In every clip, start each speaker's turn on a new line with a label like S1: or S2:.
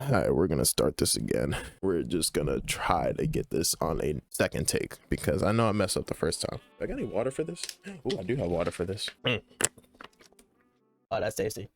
S1: All right, we're gonna start this again. We're just gonna try to get this on a second take because I know I messed up the first time. I got any water for this? Oh, I do have water for this.
S2: Oh, that's tasty.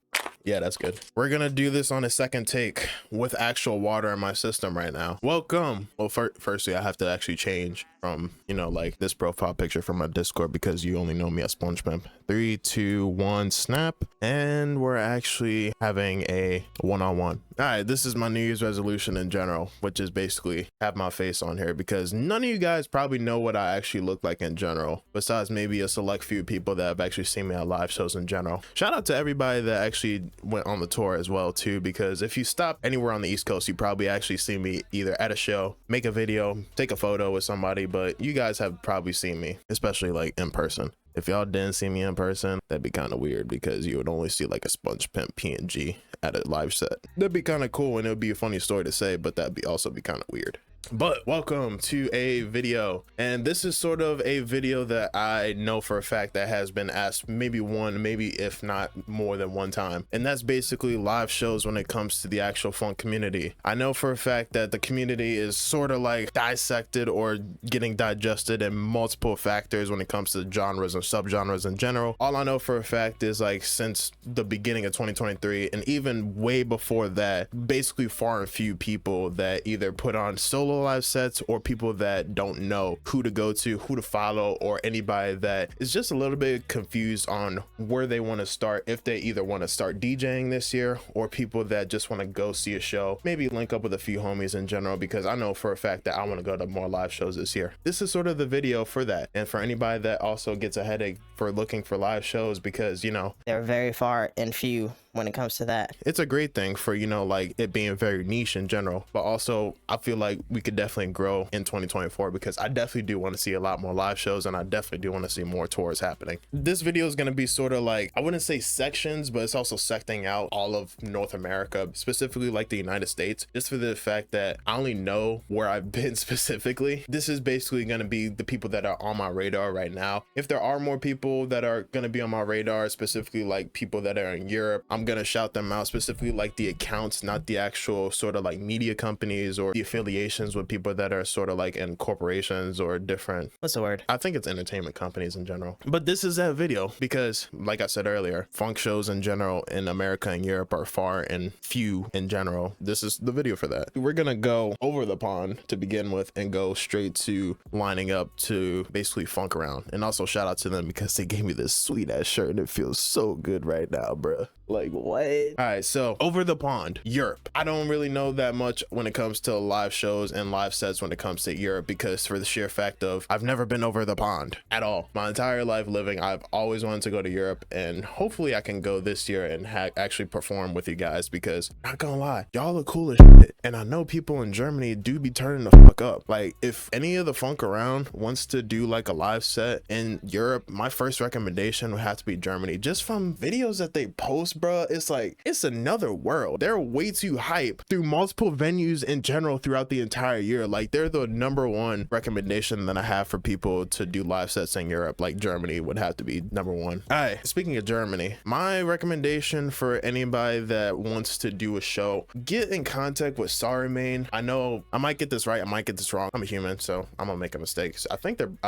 S1: Yeah, that's good. We're gonna do this on a second take with actual water in my system right now. Welcome. Well, firstly, I have to actually change from, like this profile picture from my Discord because you only know me as SpongeBob. 3, 2, 1, snap. And we're actually having a one-on-one. All right, this is my New Year's resolution in general, which is basically have my face on here because none of you guys probably know what I actually look like in general, besides maybe a select few people that have actually seen me at live shows in general. Shout out to everybody that actually went on the tour as well too, because if you stop anywhere on the East Coast, you probably actually see me either at a show, make a video, take a photo with somebody, but you guys have probably seen me, especially like in person. If y'all didn't see me in person, that'd be kind of weird because you would only see like a Sponge Pimp PNG at a live set. That'd be kind of cool and it would be a funny story to say, but that'd also be kind of weird. But welcome to a video, and this is sort of a video that I know for a fact that has been asked maybe if not more than one time, and that's basically live shows when it comes to the actual Phonk community. I know for a fact that the community is sort of like dissected or getting digested in multiple factors when it comes to genres and subgenres in general. All I know for a fact is like since the beginning of 2023 and even way before that, basically far and few people that either put on solo live sets or people that don't know who to go to, who to follow, or anybody that is just a little bit confused on where they want to start, if they either want to start DJing this year or people that just want to go see a show, maybe link up with a few homies in general, because I know for a fact that I want to go to more live shows this year. This is sort of the video for that, and for anybody that also gets a headache for looking for live shows because
S2: They're very far and few when it comes to that.
S1: It's a great thing for like it being very niche in general, but also I feel like we could definitely grow in 2024 because I definitely do want to see a lot more live shows and I definitely do want to see more tours happening. This video is going to be sort of like, I wouldn't say sections, but it's also secting out all of North America, specifically like the United States, just for the fact that I only know where I've been specifically. This is basically going to be the people that are on my radar right now. If there are more people that are going to be on my radar, specifically like people that are in Europe, I'm gonna shout them out, specifically like the accounts, not the actual sort of like media companies or the affiliations with people that are sort of like in corporations or different,
S2: What's the word?
S1: I think it's entertainment companies in general. But this is that video because like I said earlier, funk shows in general in America and Europe are far and few in general. This is the video for that. We're gonna go over the pond to begin with and go straight to lining up to basically funk around. And also shout out to them because they gave me this sweet ass shirt and it feels so good right now, bruh. Like what? All right, so over the pond, Europe. I don't really know that much when it comes to live shows and live sets when it comes to Europe because for the sheer fact of I've never been over the pond at all. My entire life living, I've always wanted to go to Europe, and hopefully I can go this year and actually perform with you guys because not gonna lie, y'all are cool as shit. And I know people in Germany do be turning the fuck up. Like if any of the funk around wants to do like a live set in Europe, my first recommendation would have to be Germany. Just from videos that they post, bro, it's like it's another world. They're way too hype through multiple venues in general throughout the entire year. Like they're the #1 recommendation that I have for people to do live sets in Europe. Like Germany would have to be #1. All right, speaking of Germany, my recommendation for anybody that wants to do a show, get in contact with Sorry Main. I know I might get this right, I might get this wrong. I'm a human, so I'm gonna make a mistake. I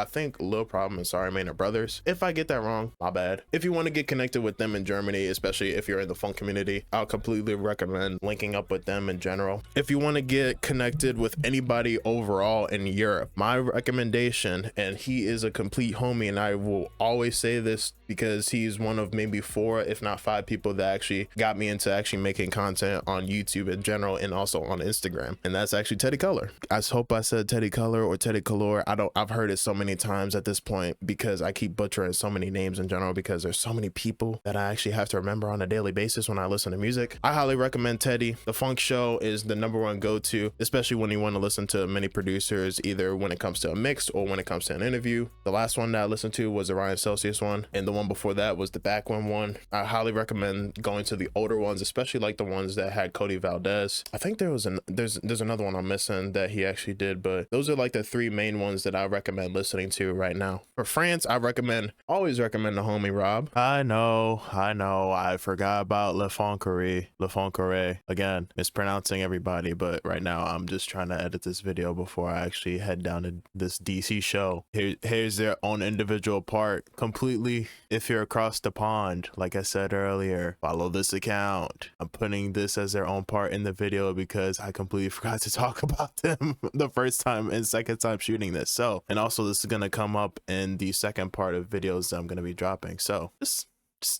S1: think Lil Problem and Sorry Main are brothers. If I get that wrong, my bad. If you want to get connected with them in Germany, especially if you're in the funk community, I'll completely recommend linking up with them in general. If you want to get connected with anybody overall in Europe, my recommendation, and he is a complete homie, and I will always say this because he's one of maybe 4 if not 5 people that actually got me into actually making content on YouTube in general and also on Instagram, and that's actually Teddy Color. I hope I said Teddy Color or Teddy Color. I've heard it so many times at this point because I keep butchering so many names in general because there's so many people that I actually have to remember on a daily basis when I listen to music. I highly recommend Teddy. The Funk Show is the #1 go-to, especially when you want to listen to many producers, either when it comes to a mix or when it comes to an interview. The last one that I listened to was the Ryan Celsius one, and the one before that was the Backwhen one. I highly recommend going to the older ones, especially like the ones that had Cody Valdez. I think there's another one I'm missing that he actually did, but those are like the 3 main ones that I recommend listening to right now. For France, I always recommend the homie Rob. I know, I forgot forgot about Phonkerie. Again, mispronouncing everybody, but right now I'm just trying to edit this video before I actually head down to this DC show. Here's their own individual part completely. If you're across the pond, like I said earlier, follow this account. I'm putting this as their own part in the video because I completely forgot to talk about them the first time and second time shooting this. So, and also this is going to come up in the second part of videos that I'm going to be dropping. So just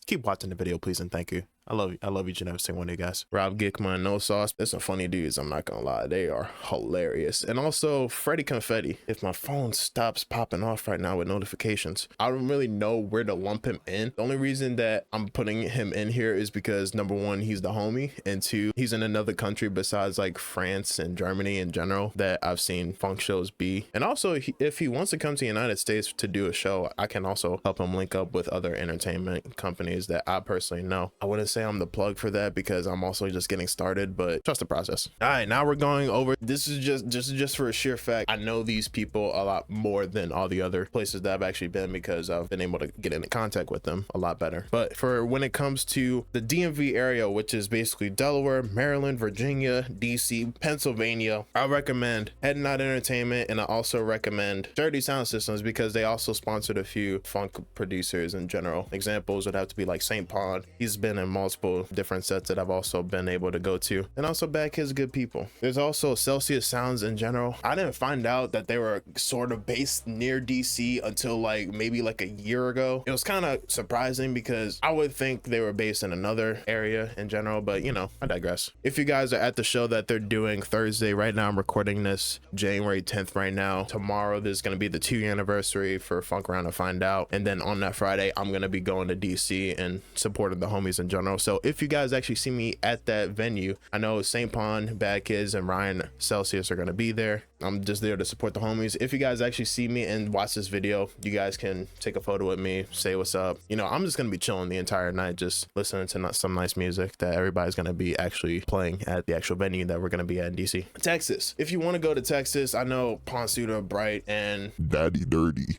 S1: keep watching the video, please, and thank you. I love each and every single one of you guys. Rob Gickman, No Sauce. There's some funny dudes, I'm not gonna lie. They are hilarious. And also Freddy Confetti. If my phone stops popping off right now with notifications, I don't really know where to lump him in. The only reason that I'm putting him in here is because number one, he's the homie, and two, he's in another country besides like France and Germany in general that I've seen funk shows be. And also, if he wants to come to the United States to do a show, I can also help him link up with other entertainment companies that I personally know. I wouldn't say I'm the plug for that because I'm also just getting started, but trust the process. All right, now we're going over, this is just for a sheer fact, I know these people a lot more than all the other places that I've actually been because I've been able to get into contact with them a lot better. But for when it comes to the DMV area, which is basically Delaware, Maryland, Virginia, DC, Pennsylvania, I recommend Heading Out Entertainment, and I also recommend Dirty Sound Systems because they also sponsored a few funk producers in general. Examples would have to be like St. Pond. He's been in multiple different sets that I've also been able to go to, and also Back His Good People. There's also Celsius Sounds in general. I didn't find out that they were sort of based near DC until like maybe like a year ago. It was kind of surprising because I would think they were based in another area in general, but you know, I digress. If you guys are at the show that they're doing Thursday, right now I'm recording this January 10th right now. Tomorrow there's going to be the 2-year anniversary for Funk Around to Find Out, and then on that Friday I'm going to be going to DC and supporting the homies in general. So if you guys actually see me at that venue, I know St. Pond, Bad Kids, and Ryan Celsius are going to be there. I'm just there to support the homies. If you guys actually see me and watch this video, you guys can take a photo with me, say what's up. You know, I'm just going to be chilling the entire night, just listening to some nice music that everybody's going to be actually playing at the actual venue that we're going to be at in DC. Texas. If you want to go to Texas, I know Ponsuda, Bright, and
S3: Daddy Dirty.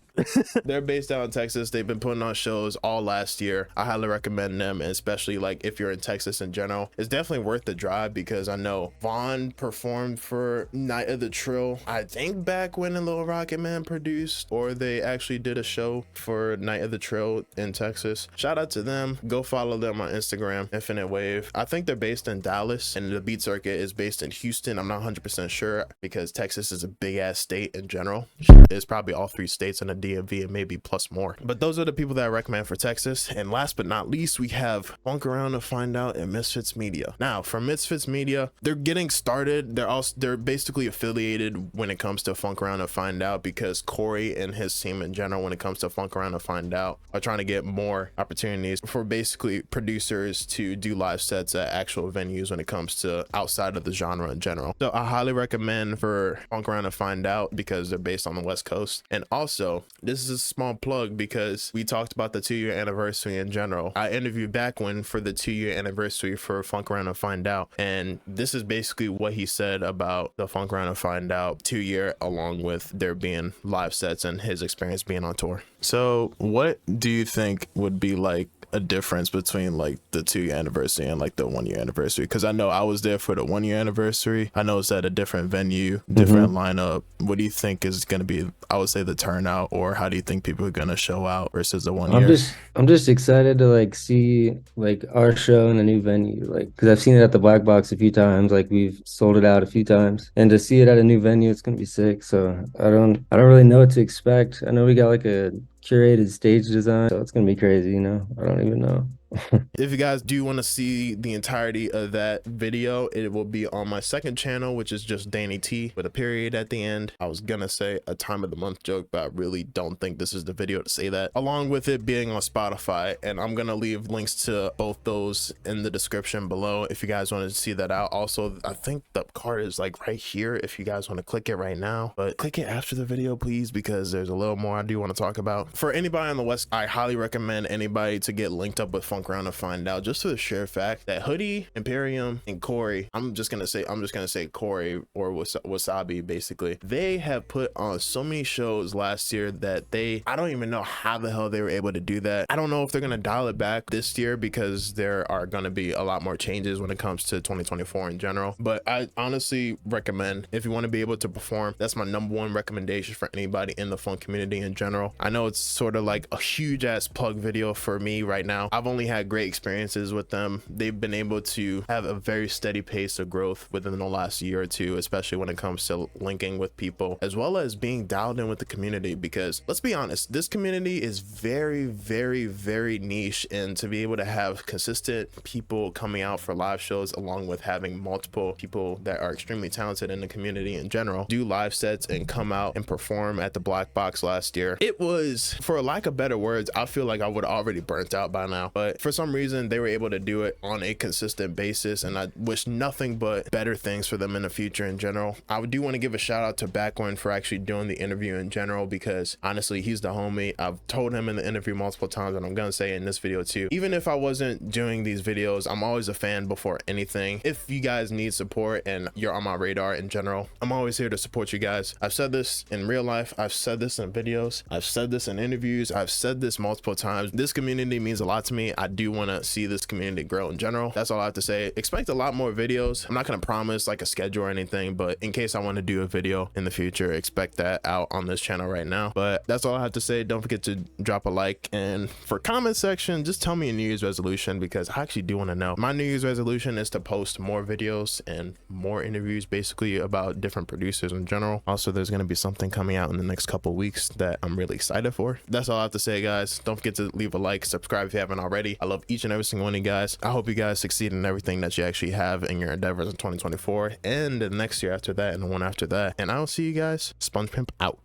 S1: They're based out in Texas. They've been putting on shows all last year. I highly recommend them, and especially like if you're in Texas in general, it's definitely worth the drive because I know Vaughn performed for Night of the Trill. I think Backwhen and Lil Rocket Man produced, or they actually did a show for Night of the Trill in Texas. Shout out to them. Go follow them on Instagram, Infinite Wave. I think they're based in Dallas, and the beat circuit is based in Houston. I'm not 100% sure because Texas is a big ass state in general. It's probably all 3 states in the DMV and maybe plus more. But those are the people that I recommend for Texas. And last but not least, we have Funk Around to Find Out and Misfits Media. Now for Misfits Media, they're getting started. They're basically affiliated when it comes to Funk Around to Find Out because Corey and his team in general, when it comes to Funk Around to Find Out, are trying to get more opportunities for basically producers to do live sets at actual venues when it comes to outside of the genre in general. So I highly recommend for Funk Around to Find Out because they're based on the West Coast. And also, this is a small plug because we talked about the 2-year anniversary in general. I interviewed Backwhen for the 2-year anniversary for Funk Around to Find Out, and this is basically what he said about the Funk Around to Find Out 2-year, along with there being live sets and his experience being on tour. So what do you think would be like a difference between like the 2-year anniversary and like the 1-year anniversary? Because I know I was there for the 1-year anniversary. I know it's at a different venue, different lineup. What do you think is going to be, I would say, the turnout, or how do you think people are going to show out versus the 1 year?
S4: I'm just excited to like see like our show in the new venue, like because I've seen it at the Black Box a few times, like we've sold it out a few times, and to see it at a new venue, it's gonna be sick. So I don't really know what to expect. I know we got like a curated stage design, so it's gonna be crazy, you know. I don't even know.
S1: If you guys do want to see the entirety of that video, it will be on my second channel, which is just Danny T with a period at the end. I was gonna say a time of the month joke, but I really don't think this is the video to say that, along with it being on Spotify. And I'm gonna leave links to both those in the description below if you guys want to see that out. Also, I think the card is like right here if you guys want to click it right now, but click it after the video please, because there's a little more I do want to talk about. For anybody on the West, I highly recommend anybody to get linked up with Phonk Phonk around to find out, just for the sheer fact that Hoodie, Imperium, and Corey, I'm just gonna say Corey or Wasabi, basically, they have put on so many shows last year that I don't even know how the hell they were able to do that. I don't know if they're gonna dial it back this year because there are gonna be a lot more changes when it comes to 2024 in general. But I honestly recommend, if you want to be able to perform, that's my #1 recommendation for anybody in the Phonk community in general. I know it's sort of like a huge ass plug video for me right now. I've only had great experiences with them. They've been able to have a very steady pace of growth within the last year or two, especially when it comes to linking with people, as well as being dialed in with the community. Because let's be honest, this community is very, very, very niche, and to be able to have consistent people coming out for live shows, along with having multiple people that are extremely talented in the community in general do live sets and come out and perform at the Black Box last year, it was, for lack of better words, I feel like I would already burnt out by now. But for some reason they were able to do it on a consistent basis, and I wish nothing but better things for them in the future in general. I do want to give a shout out to Backwhen for actually doing the interview in general, because honestly, he's the homie. I've told him in the interview multiple times, and I'm gonna say in this video too, even if I wasn't doing these videos, I'm always a fan before anything. If you guys need support and you're on my radar in general, I'm always here to support you guys. I've said this in real life, I've said this in videos, I've said this in interviews, I've said this multiple times. This community means a lot to me. I do want to see this community grow in general. That's all I have to say. Expect a lot more videos. I'm not going to promise like a schedule or anything, but in case I want to do a video in the future, expect that out on this channel right now. But that's all I have to say. Don't forget to drop a like, and for comment section, just tell me a New Year's resolution, because I actually do want to know. My New Year's resolution is to post more videos and more interviews, basically about different producers in general. Also, there's going to be something coming out in the next couple weeks that I'm really excited for. That's all I have to say, guys. Don't forget to leave a like, subscribe if you haven't already. I love each and every single one of you guys. I hope you guys succeed in everything that you actually have in your endeavors in 2024 and the next year after that and the one after that. And I'll see you guys. Sponge Pimp out.